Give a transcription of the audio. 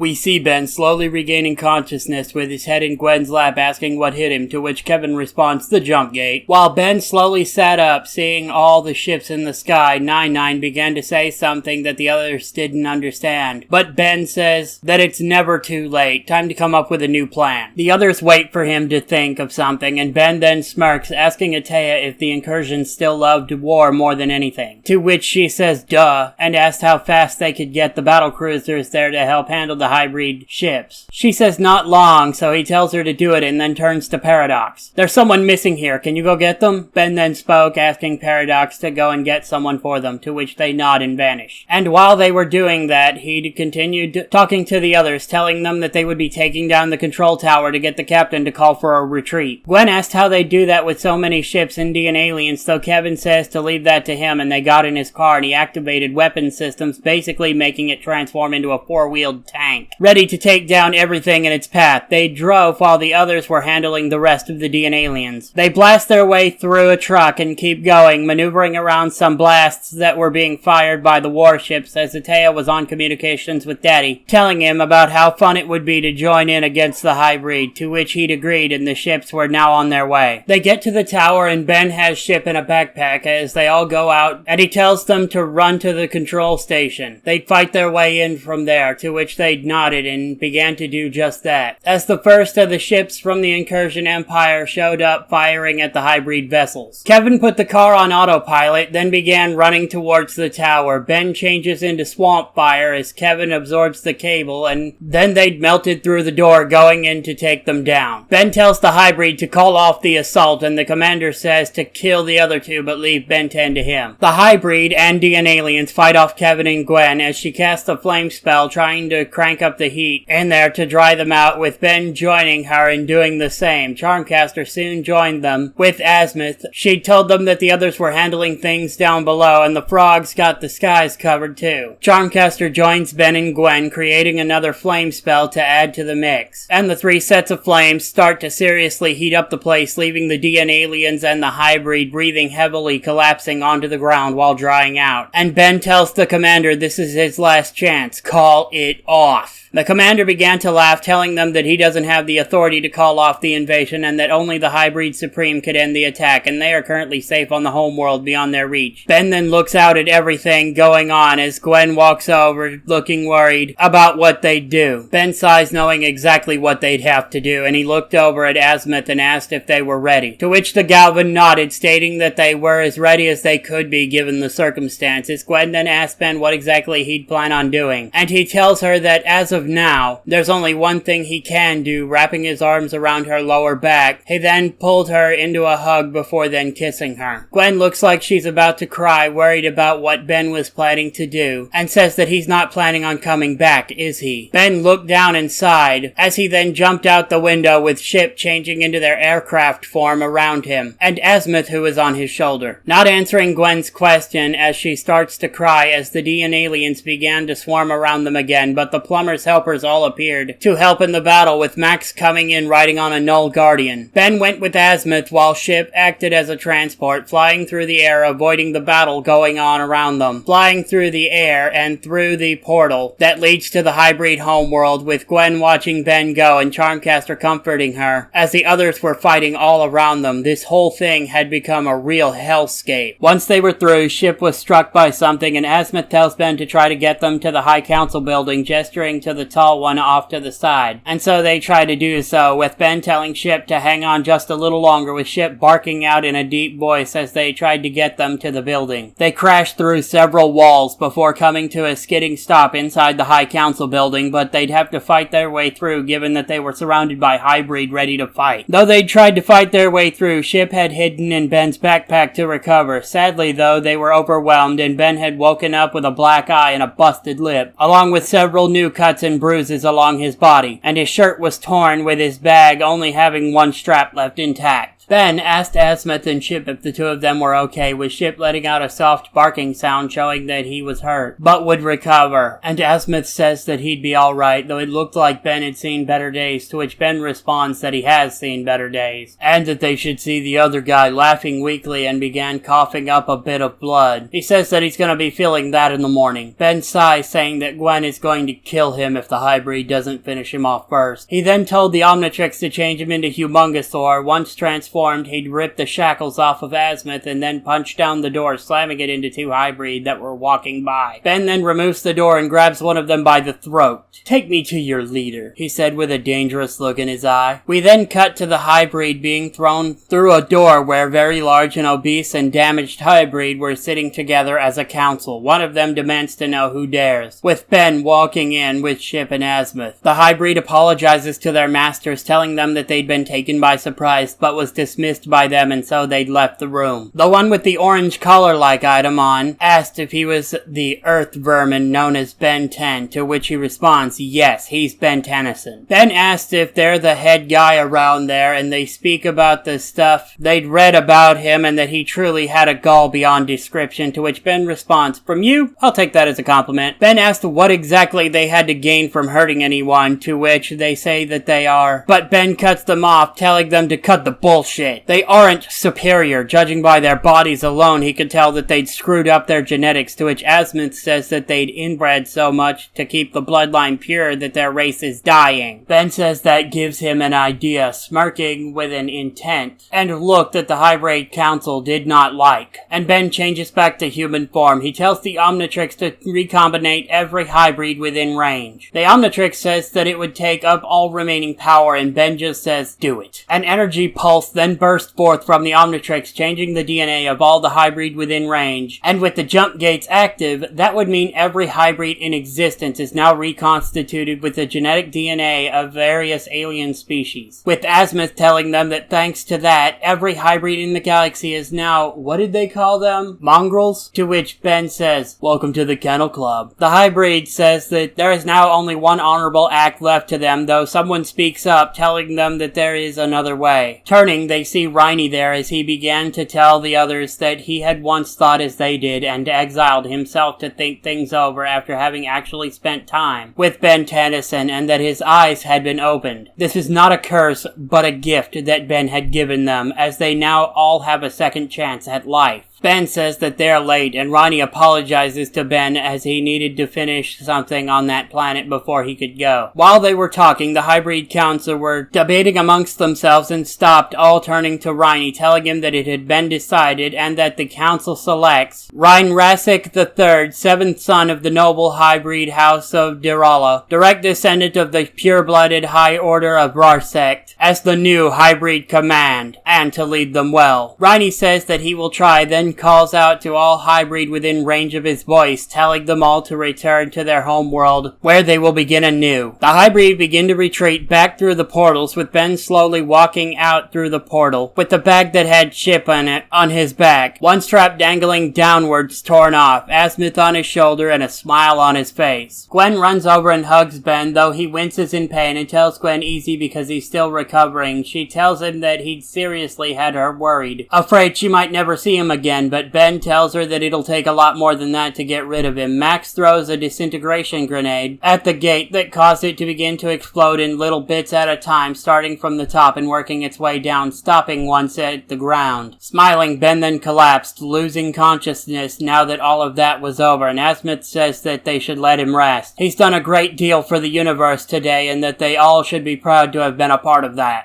We see Ben slowly regaining consciousness with his head in Gwen's lap asking what hit him, to which Kevin responds, the jump gate. While Ben slowly sat up, seeing all the ships in the sky, 99 began to say something that the others didn't understand. But Ben says that it's never too late, time to come up with a new plan. The others wait for him to think of something, and Ben then smirks, asking Atea if the incursion still loved war more than anything. To which she says duh, and asks how fast they could get the battlecruisers there to help handle the hybrid ships. She says not long, so he tells her to do it and then turns to Paradox. There's someone missing here, can you go get them? Ben then spoke, asking Paradox to go and get someone for them, to which they nod and vanish. And while they were doing that, he continued talking to the others, telling them that they would be taking down the control tower to get the captain to call for a retreat. Gwen asked how they do that with so many ships, Indian aliens, so Kevin says to leave that to him, and they got in his car and he activated weapon systems, basically making it transform into a four-wheeled tank, ready to take down everything in its path. They drove while the others were handling the rest of the DN aliens. They blast their way through a truck and keep going, maneuvering around some blasts that were being fired by the warships as Atea was on communications with Daddy, telling him about how fun it would be to join in against the hybrid, to which he'd agreed and the ships were now on their way. They get to the tower and Ben has Ship in a backpack as they all go out, and he tells them to run to the control station. They'd fight their way in from there, to which they nodded and began to do just that, as the first of the ships from the Incursion Empire showed up firing at the hybrid vessels. Kevin put the car on autopilot, then began running towards the tower. Ben changes into swamp fire as Kevin absorbs the cable, and then they'd melted through the door going in to take them down. Ben tells the hybrid to call off the assault, and the commander says to kill the other two but leave Ben 10 to him. The hybrid and DN aliens fight off Kevin and Gwen as she casts a flame spell trying to crank up the heat in there to dry them out, with Ben joining her and doing the same. Charmcaster soon joined them with Azimuth. She told them that the others were handling things down below and the frogs got the skies covered too. Charmcaster joins Ben and Gwen, creating another flame spell to add to the mix. And the three sets of flames start to seriously heat up the place, leaving the DN aliens and the hybrid breathing heavily, collapsing onto the ground while drying out. And Ben tells the commander this is his last chance. Call it off. The commander began to laugh, telling them that he doesn't have the authority to call off the invasion and that only the Hybrid Supreme could end the attack, and they are currently safe on the homeworld beyond their reach. Ben then looks out at everything going on as Gwen walks over, looking worried about what they'd do. Ben sighs, knowing exactly what they'd have to do, and he looked over at Azimuth and asked if they were ready, to which the Galvan nodded, stating that they were as ready as they could be given the circumstances. Gwen then asked Ben what exactly he'd plan on doing, and he tells her that as of now, there's only one thing he can do, wrapping his arms around her lower back. He then pulled her into a hug before then kissing her. Gwen looks like she's about to cry, worried about what Ben was planning to do, and says that he's not planning on coming back, is he? Ben looked down and sighed, as he then jumped out the window with Ship changing into their aircraft form around him, and Azimuth who is on his shoulder. Not answering Gwen's question as she starts to cry as the DN aliens began to swarm around them again, but the plumber's helpers all appeared to help in the battle, with Max coming in riding on a Null Guardian. Ben went with Azimuth while Ship acted as a transport, flying through the air, avoiding the battle going on around them, flying through the air and through the portal that leads to the hybrid homeworld, with Gwen watching Ben go and Charmcaster comforting her as the others were fighting all around them. This whole thing had become a real hellscape. Once they were through, Ship was struck by something, and Azimuth tells Ben to try to get them to the High Council building, gesturing to the tall one off to the side. And so they try to do so, with Ben telling Ship to hang on just a little longer, with Ship barking out in a deep voice as they tried to get them to the building. They crashed through several walls before coming to a skidding stop inside the High Council building, but they'd have to fight their way through given that they were surrounded by hybrid ready to fight. Though they'd tried to fight their way through, Ship had hidden in Ben's backpack to recover. Sadly though, they were overwhelmed and Ben had woken up with a black eye and a busted lip, along with several new cuts and bruises along his body, and his shirt was torn, with his bag only having one strap left intact. Ben asked Azimuth and Ship if the two of them were okay, with Ship letting out a soft barking sound showing that he was hurt, but would recover, and Azimuth says that he'd be alright, though it looked like Ben had seen better days, to which Ben responds that he has seen better days, and that they should see the other guy, laughing weakly and began coughing up a bit of blood. He says that he's gonna be feeling that in the morning. Ben sighs, saying that Gwen is going to kill him if the hybrid doesn't finish him off first. He then told the Omnitrix to change him into Humongosaur. Once transformed, he'd rip the shackles off of Azimuth and then punch down the door, slamming it into two hybrid that were walking by. Ben then removes the door and grabs one of them by the throat. "Take me to your leader," he said with a dangerous look in his eye. We then cut to the hybrid being thrown through a door where very large and obese and damaged hybrid were sitting together as a council. One of them demands to know who dares, with Ben walking in with Ship and Azimuth. The hybrid apologizes to their masters, telling them that they'd been taken by surprise, but was dismissed by them and so they'd left the room. The one with the orange collar-like item on asked if he was the Earth vermin known as Ben 10, to which he responds, yes, he's Ben Tennyson. Ben asked if they're the head guy around there, and they speak about the stuff they'd read about him and that he truly had a gall beyond description, to which Ben responds, from you? I'll take that as a compliment. Ben asked what exactly they had to gain from hurting anyone, to which they say that they are, but Ben cuts them off, telling them to cut the bullshit. They aren't superior. Judging by their bodies alone, he could tell that they'd screwed up their genetics, to which Azimuth says that they'd inbred so much to keep the bloodline pure that their race is dying. Ben says that gives him an idea, smirking with an intent, and look that the hybrid council did not like. And Ben changes back to human form. He tells the Omnitrix to recombinate every hybrid within range. The Omnitrix says that it would take up all remaining power, and Ben just says, do it. An energy pulse then burst forth from the Omnitrix, changing the DNA of all the hybrid within range, and with the jump gates active, that would mean every hybrid in existence is now reconstituted with the genetic DNA of various alien species, with Azimuth telling them that thanks to that, every hybrid in the galaxy is now, what did they call them? Mongrels? To which Ben says, welcome to the Kennel Club. The hybrid says that there is now only one honorable act left to them, though someone speaks up, telling them that there is another way. Turning, they see Rhynie there as he began to tell the others that he had once thought as they did and exiled himself to think things over after having actually spent time with Ben Tennyson, and that his eyes had been opened. This is not a curse, but a gift that Ben had given them, as they now all have a second chance at life. Ben says that they're late, and Rhynie apologizes to Ben as he needed to finish something on that planet before he could go. While they were talking, the hybrid council were debating amongst themselves and stopped, all turning to Rhynie, telling him that it had been decided and that the council selects Rhinrasic III, seventh son of the noble hybrid house of Dirala, direct descendant of the pure-blooded High Order of Rarsect, as the new hybrid command, and to lead them well. Rhynie says that he will try, then calls out to all hybrid within range of his voice, telling them all to return to their home world, where they will begin anew. The hybrid begin to retreat back through the portals, with Ben slowly walking out through the portal, with the bag that had Chip on it on his back, one strap dangling downwards torn off, Azimuth on his shoulder, and a smile on his face. Gwen runs over and hugs Ben, though he winces in pain, and tells Gwen easy because he's still recovering. She tells him that he'd seriously had her worried, afraid she might never see him again, but Ben tells her that it'll take a lot more than that to get rid of him. Max throws a disintegration grenade at the gate that caused it to begin to explode in little bits at a time, starting from the top and working its way down, stopping once at the ground. Smiling, Ben then collapsed, losing consciousness now that all of that was over, and Azimuth says that they should let him rest. He's done a great deal for the universe today, and that they all should be proud to have been a part of that.